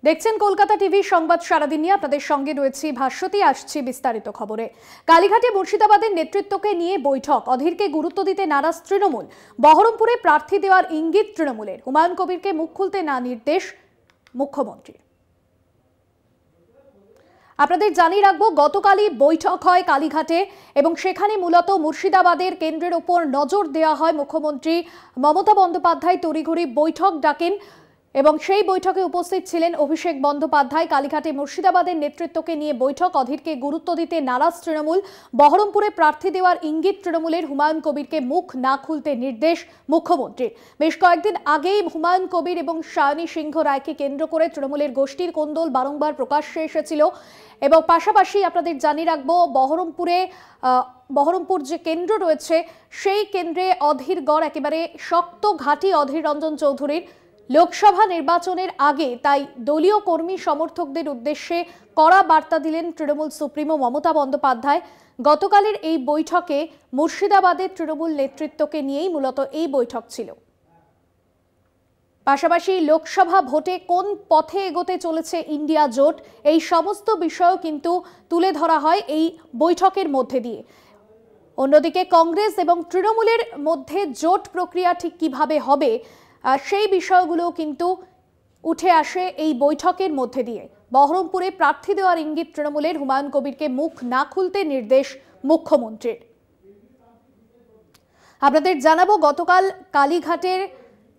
দেখছেন কলকাতা টিভি সংবাদ সারাদিন নিয়ে আপনাদের সঙ্গে রয়েছে ভাস্বতী। আসছে বিস্তারিত খবরে। কালীঘাটে মুর্শিদাবাদের নেতৃত্বকে নিয়ে বৈঠক, অধীরকে গুরুত্ব দিতে নারাজ তৃণমূল। বহরমপুরে প্রার্থী দেওয়ার ইঙ্গিত তৃণমূলের, হুমায়ুন কবিরকে মুখ খুলতে না নির্দেশ মুখ্যমন্ত্রীর। আপনাদের জানিয়ে রাখবো, গতকালই বৈঠক হয় কালীঘাটে এবং সেখানে মূলত মুর্শিদাবাদের কেন্দ্রের ওপর নজর দেওয়া হয়। মুখ্যমন্ত্রী মমতা বন্দ্যোপাধ্যায় তড়িঘড়ি বৈঠক ডাকেন এবং সেই বৈঠকে উপস্থিত ছিলেন অভিষেক বন্দ্যোপাধ্যায়। কালীঘাটে মুর্শিদাবাদের নেতৃত্বকে নিয়ে বৈঠক, অধীরকে গুরুত্ব দিতে নারাজ তৃণমূল। বহরমপুরে প্রার্থী দেওয়ার ইঙ্গিত তৃণমূলের, হুমায়ুন কবিরকে মুখ না খুলতে নির্দেশ মুখ্যমন্ত্রীর। বেশ কয়েকদিন আগেই হুমায়ুন কবির এবং সায়নী সিংহ রায়কে কেন্দ্র করে তৃণমূলের গোষ্ঠীর কোন্দল বারংবার প্রকাশ্যে এসেছিল এবং পাশাপাশি আপনাদের জানিয়ে রাখবো, বহরমপুর যে কেন্দ্র রয়েছে সেই কেন্দ্রে অধীর গড় একেবারে শক্ত ঘাঁটি অধীর রঞ্জন চৌধুরীর। লোকসভা নির্বাচনের আগে তাই দলীয় কর্মী সমর্থকদের উদ্দেশ্যে কড়া বার্তা দিলেন তৃণমূল সুপ্রিমো মমতা বন্দ্যোপাধ্যায়। গতকালের এই বৈঠকে মুর্শিদাবাদের তৃণমূল নেতৃত্বকে নিয়েই মূলত এই বৈঠক ছিল। পাশাপাশি লোকসভা ভোটে কোন পথে এগোতে চলেছে ইন্ডিয়া জোট, এই সমস্ত বিষয়ও কিন্তু তুলে ধরা হয় এই বৈঠকের মধ্যে দিয়ে। অন্যদিকে কংগ্রেস এবং তৃণমূলের মধ্যে জোট প্রক্রিয়া ঠিক কিভাবে হবে সেই বিষয়গুলো কিন্তু উঠে আসে এই বৈঠকের মধ্যে দিয়ে। বহরমপুরে প্রার্থী দেওয়ার ইঙ্গিত তৃণমূলের, হুমায়ুন কবিরকে মুখ না খুলতে নির্দেশ মুখ্যমন্ত্রীর। আপনাদের জানাবো, গতকাল কালীঘাটের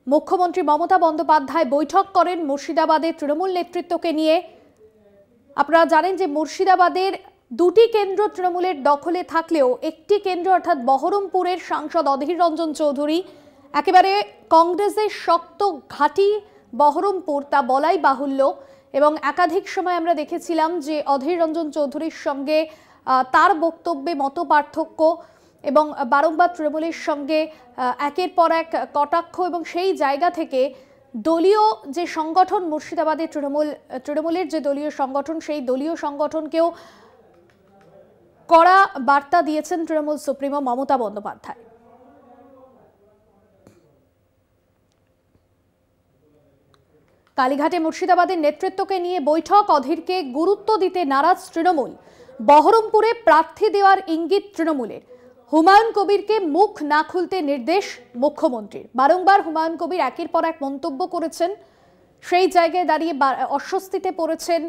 মুখ্যমন্ত্রী মমতা বন্দ্যোপাধ্যায় বৈঠক করেন মুর্শিদাবাদের তৃণমূল নেতৃত্বকে নিয়ে। আপনারা জানেন যে মুর্শিদাবাদের দুটি কেন্দ্র তৃণমূলের দখলে থাকলেও একটি কেন্দ্র অর্থাৎ বহরমপুরের সাংসদ অধীর রঞ্জন চৌধুরী একেবারে কংগ্রেসের শক্ত ঘাঁটি বহরমপুর, তা বলাই বাহুল্য। এবং একাধিক সময় আমরা দেখেছিলাম যে অধীর রঞ্জন চৌধুরীর সঙ্গে তার বক্তব্যে মত পার্থক্য এবং বারংবার তৃণমূলের সঙ্গে একের পর এক কটাক্ষ, এবং সেই জায়গা থেকে দলীয় যে সংগঠন মুর্শিদাবাদের তৃণমূলের যে দলীয় সংগঠন, সেই দলীয় সংগঠনকেও কড়া বার্তা দিয়েছেন তৃণমূল সুপ্রিমো মমতা বন্দ্যোপাধ্যায়। কালীঘাটে মুর্শিদাবাদের নেতৃত্বকে নিয়ে বৈঠক, অধীরকে গুরুত্ব দিতে নারাজ তৃণমূল। বহরমপুরে প্রার্থী দেওয়ার ইঙ্গিত তৃণমূলের, হুমায়ুন কবিরকে মুখ না খুলতে নির্দেশ মুখ্যমন্ত্রীর। বারংবার হুমায়ুন কবির একের পর এক মন্তব্য করেছেন, সেই জায়গায় দাঁড়িয়ে অস্বস্তিতে পড়েছেন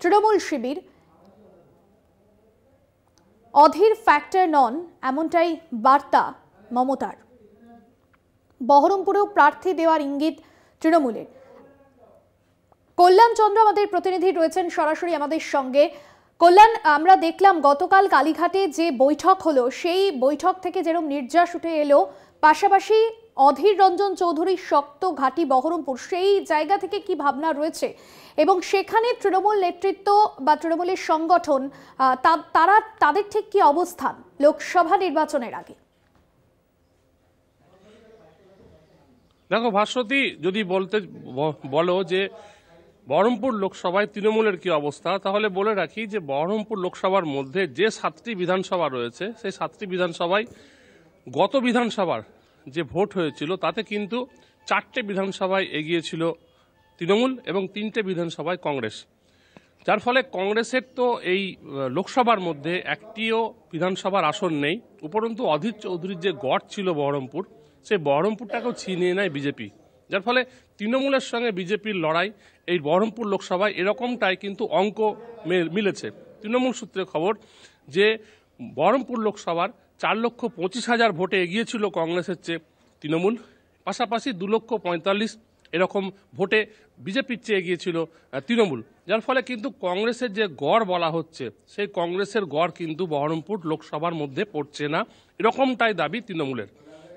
তৃণমূল শিবির। অধীর ফ্যাক্টর নন, এমনটাই বার্তা মমতার। বহরমপুরেও প্রার্থী দেওয়ার ইঙ্গিত তৃণমূলের। কল্যাণ চন্দ্র আমাদের প্রতিনিধি রয়েছেন সরাসরি আমাদের সঙ্গে। কল্যাণ, আমরা দেখলাম গতকাল কালীঘাটে যে বৈঠক হলো, সেই বৈঠক থেকে যেরকম নির্যাস উঠে এলো, পাশাপাশি অধীর রঞ্জন চৌধুরীর শক্ত ঘাঁটি বহরমপুর, সেই জায়গা থেকে কি ভাবনা রয়েছে এবং সেখানে তৃণমূল নেতৃত্ব বা তৃণমূলের সংগঠন তাদের ঠিক কি অবস্থান লোকসভা নির্বাচনের আগে? দেখো ভাস্বতী, যদি বলো যে বহরমপুর লোকসভায় তৃণমূলের কি অবস্থা, তাহলে বলে রাখি যে বহরমপুর লোকসভার মধ্যে যে 7টি বিধানসভা রয়েছে, সেই 7টি বিধানসভায় গত বিধানসভার যে ভোট হয়েছিল তাতে কিন্তু 4টে বিধানসভায় এগিয়েছিল তৃণমূল এবং 3টে বিধানসভায় কংগ্রেস। যার ফলে কংগ্রেসের তো এই লোকসভার মধ্যে একটিও বিধানসভার আসন নেই। উপরন্তু অধীর চৌধুরীর যে গড় ছিল বহরমপুর, সেই বহরমপুরটাকেও ছিনিয়ে নেয় বিজেপি। যার ফলে তৃণমূলের সঙ্গে বিজেপির লড়াই এই বহরমপুর লোকসভায় এরকমটাই কিন্তু অঙ্ক মিলেছে। তৃণমূল সূত্রে খবর যে বহরমপুর লোকসভার 4,25,000 ভোটে এগিয়েছিল কংগ্রেসের চেয়ে তৃণমূল, পাশাপাশি 2,45,000 এরকম ভোটে বিজেপির চেয়ে এগিয়েছিল তৃণমূল। যার ফলে কিন্তু কংগ্রেসের যে গড় বলা হচ্ছে, সেই কংগ্রেসের গড় কিন্তু বহরমপুর লোকসভার মধ্যে পড়ছে না, এরকমটাই দাবি তৃণমূলের।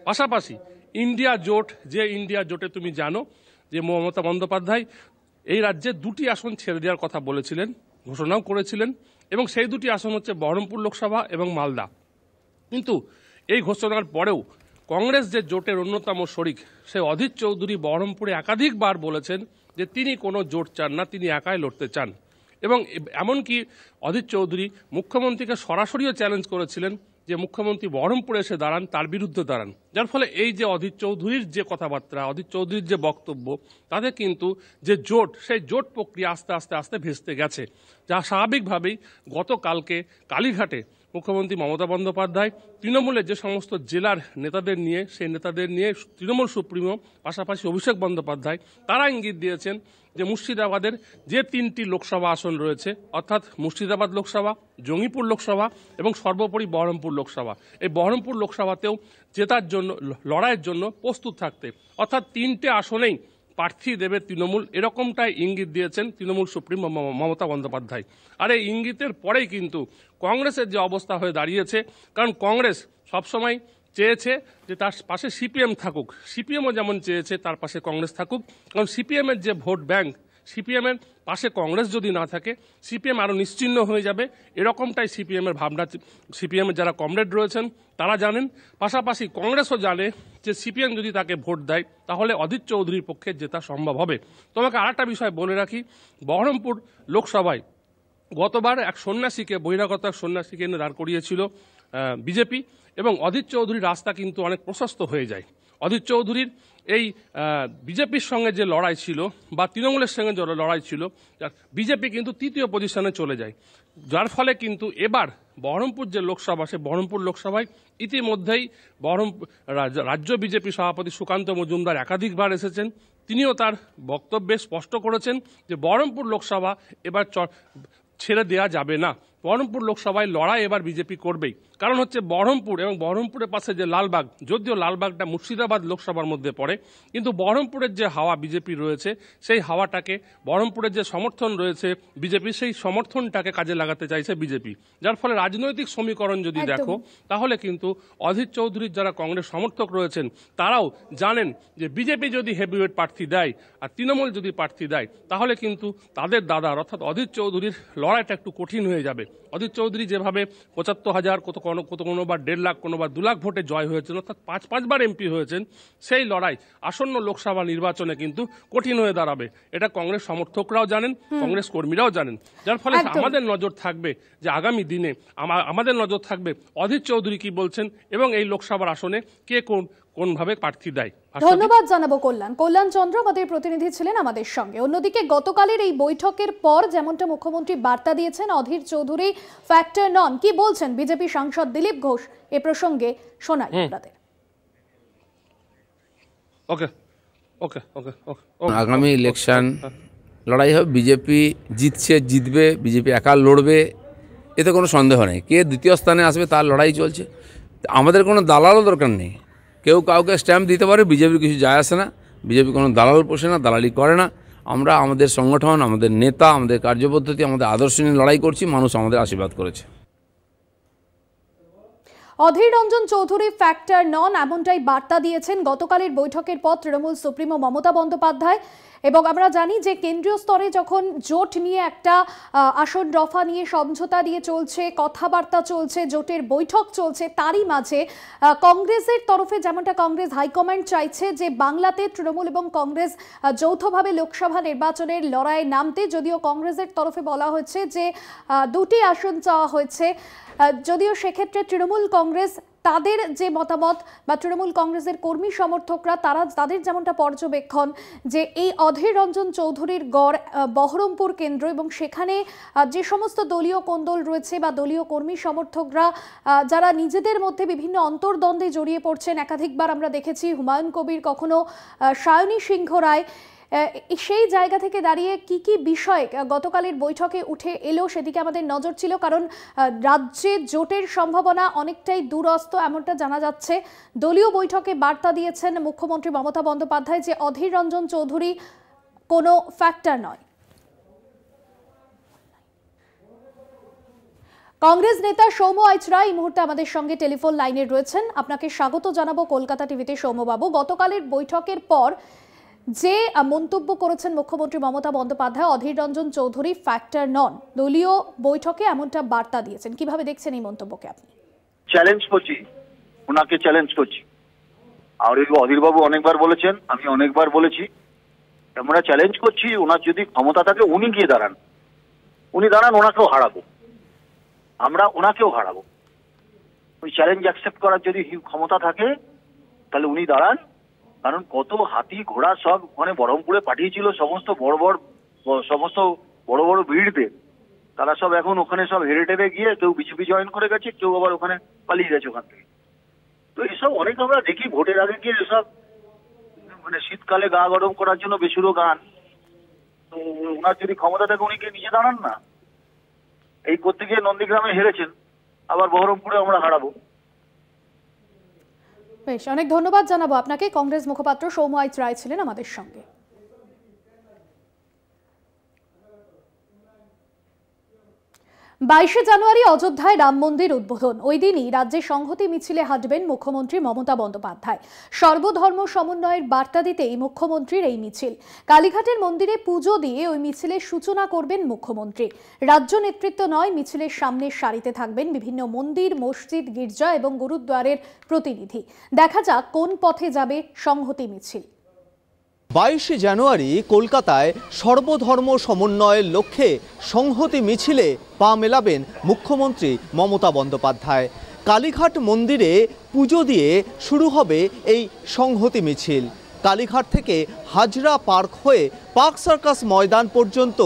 পাশাপাশি ইন্ডিয়া জোট, যে ইন্ডিয়া জোটে তুমি জানো যে মমতা বন্দ্যোপাধ্যায় এই রাজ্যে 2টি আসন ছেড়ে দেওয়ার কথা বলেছিলেন, ঘোষণাও করেছিলেন, এবং সেই 2টি আসন হচ্ছে বহরমপুর লোকসভা এবং মালদা। কিন্তু এই ঘোষণার পরেও কংগ্রেস যে জোটের অন্যতম শরিক, সে অধীর চৌধুরী বহরমপুরে একাধিকবার বলেছেন যে তিনি কোনো জোট চান না, তিনি একাই লড়তে চান। এবং এমনকি অধীর চৌধুরী মুখ্যমন্ত্রীকে সরাসরিও চ্যালেঞ্জ করেছিলেন যে মুখ্যমন্ত্রী বহরমপুরে এসে দাঁড়ান, তার বিরুদ্ধে দাঁড়ান। যার ফলে এই যে অধীর চৌধুরীর যে কথাবার্তা, অধীর চৌধুরীর যে বক্তব্য, তাতে কিন্তু যে জোট, সেই জোট প্রক্রিয়া আস্তে আস্তে আস্তে ভেস্তে গেছে। যা স্বাভাবিকভাবেই গতকালকে কালীঘাটে মুখ্যমন্ত্রী মমতা বন্দ্যোপাধ্যায় তৃণমূলের যে সমস্ত জেলার নেতাদের নিয়ে, সেই নেতাদের নিয়ে তৃণমূল সুপ্রিমো পাশাপাশি অভিষেক বন্দ্যোপাধ্যায় তারা ইঙ্গিত দিয়েছেন যে মুর্শিদাবাদের যে 3টি লোকসভা আসন রয়েছে, অর্থাৎ মুর্শিদাবাদ লোকসভা, জঙ্গিপুর লোকসভা এবং সর্বোপরি বহরমপুর লোকসভা, এই বহরমপুর লোকসভাতেও জেতার জন্য, লড়াইয়ের জন্য প্রস্তুত থাকতে, অর্থাৎ 3টে আসনেই প্রার্থী দেবে তৃণমূল, এরকমটাই ইঙ্গিত দিয়েছেন তৃণমূল সুপ্রিমো মমতা বন্দ্যোপাধ্যায়। আর এই ইঙ্গিতের পরেই কিন্তু কংগ্রেসের যে অবস্থা হয়ে দাঁড়িয়েছে, কারণ কংগ্রেস সবসময় চেয়েছে যে তার পাশে সিপিএম থাকুক, সিপিএমও যেমন চেয়েছে তার পাশে কংগ্রেস থাকুক, কারণ সিপিএমের যে ভোট ব্যাংক, সিপিএমের পাশে কংগ্রেস যদি না থাকে সিপিএম আরও নিশ্চিহ্ন হয়ে যাবে, এরকমটাই সিপিএমের ভাবনা। সিপিএমের যারা কমরেড রয়েছেন তারা জানেন, পাশাপাশি কংগ্রেসও জানে যে সিপিএম যদি তাকে ভোট দেয় তাহলে অধীর চৌধুরীর পক্ষে জেতা সম্ভব হবে। তোমাকে আরেকটা বিষয় বলে রাখি, বহরমপুর লোকসভায় গতবার এক সন্ন্যাসীকে, বহিরাগত এক সন্ন্যাসীকে এনে দাঁড় করিয়েছিল বিজেপি, এবং অধীর চৌধুরীর রাস্তা কিন্তু অনেক প্রশস্ত হয়ে যায়। অধীর চৌধুরীর এই বিজেপির সঙ্গে যে লড়াই ছিল বা তৃণমূলের সঙ্গে যে লড়াই ছিল, বিজেপি কিন্তু 3য় পজিশনে চলে যায়। যার ফলে কিন্তু এবার বহরমপুর যে লোকসভা, সে বহরমপুর লোকসভায় ইতিমধ্যেই রাজ্য বিজেপি সভাপতি সুকান্ত মজুমদার একাধিকবার এসেছেন। তিনিও তার বক্তব্যে স্পষ্ট করেছেন যে বহরমপুর লোকসভা এবার ছেড়ে দেওয়া যাবে না, বহরমপুর লোকসভায় লড়াই এবার বিজেপি করবেই। কারণ হচ্ছে বহরমপুর এবং বহরমপুরের পাশে যে লালবাগ, যদিও লালবাগটা মুর্শিদাবাদ লোকসভার মধ্যে পড়ে, কিন্তু বহরমপুরের যে হাওয়া বিজেপি রয়েছে, সেই হাওয়াটাকে, বহরমপুরের যে সমর্থন রয়েছে বিজেপি, সেই সমর্থনটাকে কাজে লাগাতে চাইছে বিজেপি। যার ফলে রাজনৈতিক সমীকরণ যদি দেখো, তাহলে কিন্তু অধীর চৌধুরীর যারা কংগ্রেস সমর্থক রয়েছেন তারাও জানেন যে বিজেপি যদি হেভিওয়েট প্রার্থী দেয় আর তৃণমূল যদি প্রার্থী দেয়, তাহলে কিন্তু তাদের দাদার অর্থাৎ অধীর চৌধুরীর লড়াইটা একটু কঠিন হয়ে যাবে। অধীর চৌধুরী যেভাবে 75,000, কোনোবার 1.5 লাখ, কোনোবার 2 লাখ ভোটে জয় হয়েছেন, অর্থাৎ 5বার এমপি হয়েছেন, সেই লড়াই আসন্ন লোকসভা নির্বাচনে কিন্তু কঠিন হয়ে দাঁড়াবে। এটা কংগ্রেস সমর্থকরাও জানেন, কংগ্রেস কর্মীরাও জানেন। যার ফলে আমাদের নজর থাকবে যে আগামী দিনে আমাদের নজর থাকবে অধীর চৌধুরী কি বলছেন এবং এই লোকসভার আসনে কে কোনভাবে প্রার্থী দেয়। ধন্যবাদ জানাবো কল্যাণ চন্দ্র আমাদের প্রতিনিধি ছিলেন আমাদের সঙ্গে। অন্যদিকে গতকালের এই বৈঠকের পর যেমনটা মুখ্যমন্ত্রী বার্তা দিয়েছেন, অধীর চৌধুরী ফ্যাক্টর নন, কি বলছেন বিজেপি সাংসদ দিলীপ ঘোষ এ প্রসঙ্গে শোনাই আপনাদের। আগামী ইলেকশন লড়াই হবে, বিজেপি জিতবে, বিজেপি একা লড়বে, এতে কোনো সন্দেহ নেই। কে দ্বিতীয় স্থানে আসবে তার লড়াই চলছে। আমাদের কোনো দালালও দরকার নেই, কেউ কাউকে স্ট্যাম্প দিতে পারে, বিজেপির কিছু যায় আসে না। বিজেপি কোনো দালাল পোষে না, দালালি করে না। আমরা আমাদের সংগঠন, আমাদের নেতা, আমাদের কার্যপদ্ধতি, আমাদের আদর্শ নিয়ে লড়াই করছি, মানুষ আমাদের আশীর্বাদ করেছে। অধীর রঞ্জন চৌধুরী ফ্যাক্টর নন, এমনটাই বার্তা দিয়েছেন গতকালের বৈঠকের পর তৃণমূল সুপ্রিমো মমতা বন্দ্যোপাধ্যায়। এবং আমরা জানি যে কেন্দ্রীয় স্তরে যখন জোট নিয়ে একটা আসন রফা নিয়ে সমঝোতা নিয়ে চলছে, কথাবার্তা চলছে, জোটের বৈঠক চলছে, তারই মাঝে কংগ্রেসের তরফে যেমনটা কংগ্রেস হাইকমান্ড চাইছে যে বাংলাতে তৃণমূল এবং কংগ্রেস যৌথভাবে লোকসভা নির্বাচনের লড়াইয়ে নামতে, যদিও কংগ্রেসের তরফে বলা হয়েছে যে 2টি আসন চাওয়া হয়েছে, যদিও সেক্ষেত্রে তৃণমূল কংগ্রেস তাদের যে মতামত বা তৃণমূল কংগ্রেসের কর্মী সমর্থকরা তাদের যেমনটা পর্যবেক্ষণ যে এই অধীর রঞ্জন চৌধুরীর গড় বহরমপুর কেন্দ্র, এবং সেখানে যে সমস্ত দলীয় কোন্দল রয়েছে বা দলীয় কর্মী সমর্থকরা যারা নিজেদের মধ্যে বিভিন্ন অন্তর্দ্বন্দ্বে জড়িয়ে পড়ছেন, একাধিকবার আমরা দেখেছি হুমায়ুন কবির, কখনো সায়নী সিংহ রায়, সেই জায়গা থেকে দাঁড়িয়ে কি কি বিষয় গতকালের বৈঠকে উঠে এলো সেদিকে আমাদের নজর ছিল। কারণ রাজ্যে জোটের সম্ভাবনা অনেকটাই দূরস্থ এমনটা জানা যাচ্ছে। দলীয় বৈঠকে বার্তা দিয়েছেন মুখ্যমন্ত্রী মমতা বন্দ্যোপাধ্যায় যে অধীর রঞ্জন চৌধুরী কোনো ফ্যাক্টর নয়। কংগ্রেস নেতা সৌম্য আইচরা এই মুহূর্তে আমাদের সঙ্গে টেলিফোন লাইনে রয়েছেন। আপনাকে স্বাগত জানাবো কলকাতা টিভিতে সৌম্যবাবু। গতকালের বৈঠকের পর যে মন্তব্য করেছেন মুখ্যমন্ত্রী মমতা বন্দ্যোপাধ্যায়, অধীর রঞ্জন চৌধুরী ফ্যাক্টর নন, দলীয় বৈঠকে এমনটা বার্তা দিয়েছেন, কিভাবে দেখছেন এই মন্তব্যকে আপনি? চ্যালেঞ্জ করছি, ওনাকে চ্যালেঞ্জ করছি। আর অধীরবাবু অনেকবার বলেছেন, আমি অনেকবার বলেছি, আমরা চ্যালেঞ্জ করছি, ওনার যদি ক্ষমতা থাকে উনি গিয়ে দাঁড়ান, ওনাকেও হারাবো, আমরা ওনাকেও হারাবো। ওই চ্যালেঞ্জ অ্যাকসেপ্ট করার যদি ক্ষমতা থাকে তাহলে উনি দাঁড়ান। কারণ কত হাতি ঘোড়া সব ওখানে বহরমপুরে পাঠিয়েছিল সমস্ত বড় বড় ভিড়দের, তারা সব এখন ওখানে সব হেরে টেরে গিয়ে কেউ বিজেপি জয়েন করে গেছে, কেউ আবার ওখানে পালিয়ে গেছে ওখান থেকে। তো এসব অনেক আমরা দেখি ভোটের আগে গিয়ে এসব মানে শীতকালে গা গরম করার জন্য বেসুরো গান। তো ওনার যদি ক্ষমতা থাকে উনি কে নিজে দাঁড়ান না? এই করতে গিয়ে নন্দীগ্রামে হেরেছেন, আবার বহরমপুরে আমরা হারাবো। বেশ, অনেক ধন্যবাদ জানাবো আপনাকে। কংগ্রেস মুখপাত্র সৌম্য আইচ রায় ছিলেন আমাদের সঙ্গে। 22শে জানুয়ারি অযোধ্যায় রাম মন্দির উদ্বোধন। ওই দিনই রাজ্যে সংহতি মিছিলে হাঁটবেন মুখ্যমন্ত্রী মমতা বন্দ্যোপাধ্যায়। সর্বধর্ম সমন্বয়ের বার্তা দিতেই মুখ্যমন্ত্রীর এই মিছিল। কালীঘাটের মন্দিরে পুজো দিয়ে ওই মিছিলের সূচনা করবেন মুখ্যমন্ত্রী। রাজ্য নেতৃত্ব নয়, মিছিলের সামনের সারিতে থাকবেন বিভিন্ন মন্দির, মসজিদ, গির্জা এবং গুরুদ্বারের প্রতিনিধি। দেখা যাক কোন পথে যাবে সংহতি মিছিল। 22শে জানুয়ারি কলকাতায় সর্বধর্ম সমন্বয়ের লক্ষ্যে সংহতি মিছিলে পা মেলাবেন মুখ্যমন্ত্রী মমতা বন্দ্যোপাধ্যায়। কালীঘাট মন্দিরে পুজো দিয়ে শুরু হবে এই সংহতি মিছিল। কালীঘাট থেকে হাজরা পার্ক হয়ে পার্ক সার্কাস ময়দান পর্যন্ত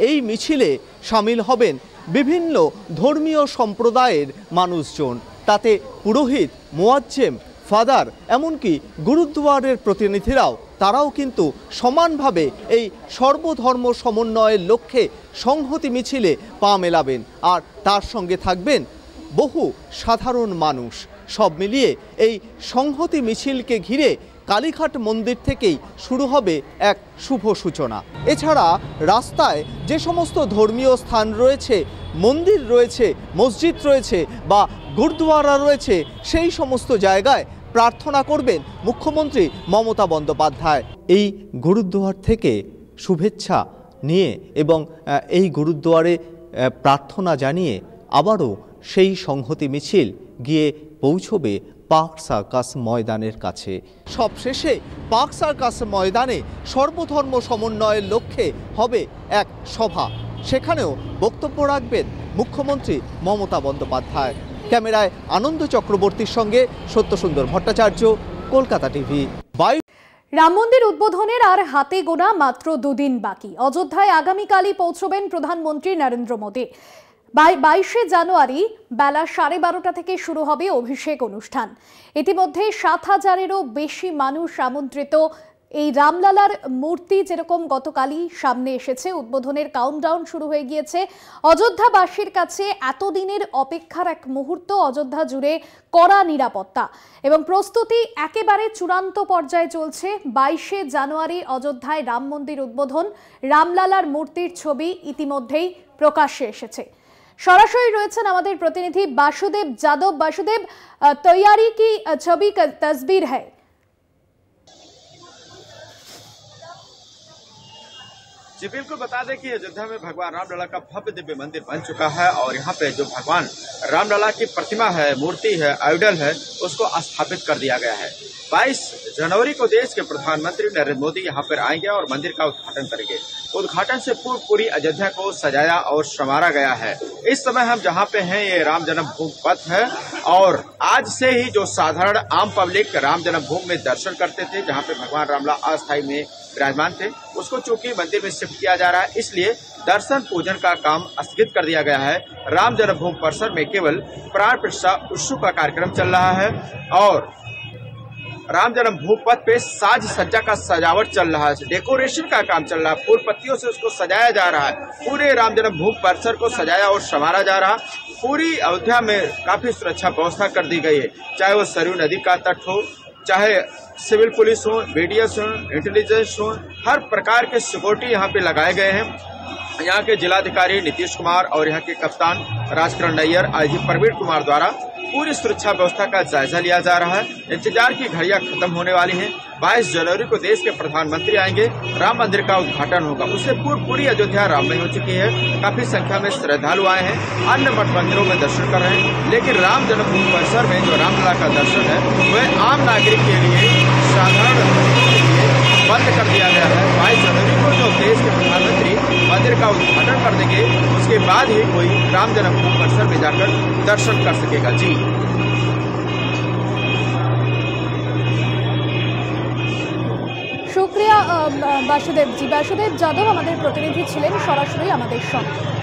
এই মিছিলে সামিল হবেন বিভিন্ন ধর্মীয় সম্প্রদায়ের মানুষজন। তাতে পুরোহিত, মুয়াজ্জেম, ফাদার, এমনকি গুরুদ্বারের প্রতিনিধিরাও তারাও কিন্তু সমানভাবে এই সর্বধর্ম সমন্বয়ের লক্ষ্যে সংহতি মিছিলে পা মেলাবেন। আর তার সঙ্গে থাকবেন বহু সাধারণ মানুষ। সব মিলিয়ে এই সংহতি মিছিলকে ঘিরে কালীঘাট মন্দির থেকেই শুরু হবে এক শুভ সূচনা। এছাড়া রাস্তায় যে সমস্ত ধর্মীয় স্থান রয়েছে, মন্দির রয়েছে, মসজিদ রয়েছে বা গুরুদ্বারা রয়েছে, সেই সমস্ত জায়গায় প্রার্থনা করবেন মুখ্যমন্ত্রী মমতা বন্দ্যোপাধ্যায়। এই গুরুদ্বার থেকে শুভেচ্ছা নিয়ে এবং এই গুরুদ্বারে প্রার্থনা জানিয়ে আবারও সেই সংহতি মিছিল গিয়ে পৌঁছবে পার্ক সার্কাস ময়দানের কাছে। সবশেষে পার্ক সার্কাস ময়দানে সর্বধর্ম সমন্বয়ের লক্ষ্যে হবে এক সভা। সেখানেও বক্তব্য রাখবেন মুখ্যমন্ত্রী মমতা বন্দ্যোপাধ্যায়। ক্যামেরায় আনন্দ চক্রবর্তীর সঙ্গে সত্যসুন্দর ভট্টাচার্য, কলকাতা টিভি। রাম মন্দির উদ্বোধনের আর হাতে গোনা মাত্র দুদিন বাকি। অযোধ্যায় আগামীকালই পৌঁছবেন প্রধানমন্ত্রী নরেন্দ্র মোদী। 22শে জানুয়ারি বেলা 12:30 থেকে শুরু হবে অভিষেক অনুষ্ঠান। ইতিমধ্যে 7000-এরও বেশি মানুষ আমন্ত্রিত। এই রামলালার মূর্তি যেরকম গতকালই সামনে এসেছে, উদ্বোধনের কাউন্টডাউন শুরু হয়ে গিয়েছে। অযোধ্যাবাসীর কাছে এতদিনের অপেক্ষার এক মুহূর্ত। অযোধ্যা জুড়ে কড়া নিরাপত্তা এবং প্রস্তুতি একেবারে চূড়ান্ত পর্যায়ে চলছে। 22শে জানুয়ারি অযোধ্যায় রাম মন্দির উদ্বোধন। রামলালার মূর্তির ছবি ইতিমধ্যেই প্রকাশ্যে এসেছে। সরাসরি রয়েছেন আমাদের প্রতিনিধি বাসুদেব যাদব। বাসুদেব, তৈয়ারি কি ছবি তসবির হ্যায়? जी बिल्कुल, बता दें कि अयोध्या में भगवान रामलला का भव्य दिव्य मंदिर बन चुका है और यहाँ पे जो भगवान रामलला की प्रतिमा है, मूर्ति है, आइडल है, उसको स्थापित कर दिया गया है। 22 जनवरी को देश के प्रधानमंत्री नरेंद्र मोदी यहाँ पर आएंगे और मंदिर का उद्घाटन करेंगे। उद्घाटन से पूर्व पूरी अयोध्या को सजाया और संवारा गया है। इस समय हम जहाँ पे हैं ये राम जन्मभूमि पथ है और आज से ही जो साधारण आम पब्लिक राम जन्मभूमि में दर्शन करते थे, जहाँ पे भगवान रामलला अस्थायी में विराजमान थे, उसको चूंकि मंदिर में शिफ्ट किया जा रहा है, इसलिए दर्शन पूजन का काम स्थगित कर दिया गया है। राम जन्मभूमि परिसर में केवल प्राण प्रतिष्ठा उत्सव का कार्यक्रम चल रहा है और राम जन्मभूमि पथ पे साज सज्जा का सजावट चल रहा है, डेकोरेशन का काम चल रहा है, फूल पत्तियों से उसको सजाया जा रहा है। पूरे राम जन्मभूमि परिसर को सजाया और संवारा जा रहा। पूरी अयोध्या में काफी सुरक्षा व्यवस्था कर दी गई है, चाहे वो सरयू नदी का तट हो, चाहे सिविल पुलिस हो, बीडीएस हो, इंटेलिजेंस हो, हर प्रकार के सिक्योरिटी यहाँ पे लगाए गए हैं। यहाँ के जिलाधिकारी नीतीश कुमार और यहाँ के कप्तान राजकरण नैयर, आईजी प्रवीण कुमार द्वारा पूरी सुरक्षा व्यवस्था का जायजा लिया जा रहा है। इंतजार की घड़ियां खत्म होने वाली हैं। 22 जनवरी को देश के प्रधानमंत्री आएंगे, राम मंदिर का उद्घाटन होगा। उससे पूर्व पूरी अयोध्या राममय हो चुकी है। काफी संख्या में श्रद्धालु आए हैं, अन्य मठ मंदिरों में दर्शन कर रहे हैं, लेकिन राम जन्मभूमि परिसर में जो रामलला का दर्शन है वह आम नागरिक के लिए, साधारण बंद कर दिया गया है। 22 जनवरी को जो देश के प्रधानमंत्री मंदिर का उद्घाटन कर देंगे, उसके बाद ही कोई राम जन्मभूमि परिसर में जाकर दर्शन कर सकेगा। जी শুক্রিয়া বাসুদেব জি। বাসুদেব যাদব আমাদের প্রতিনিধি ছিলেন সরাসরি আমাদের সঙ্গে।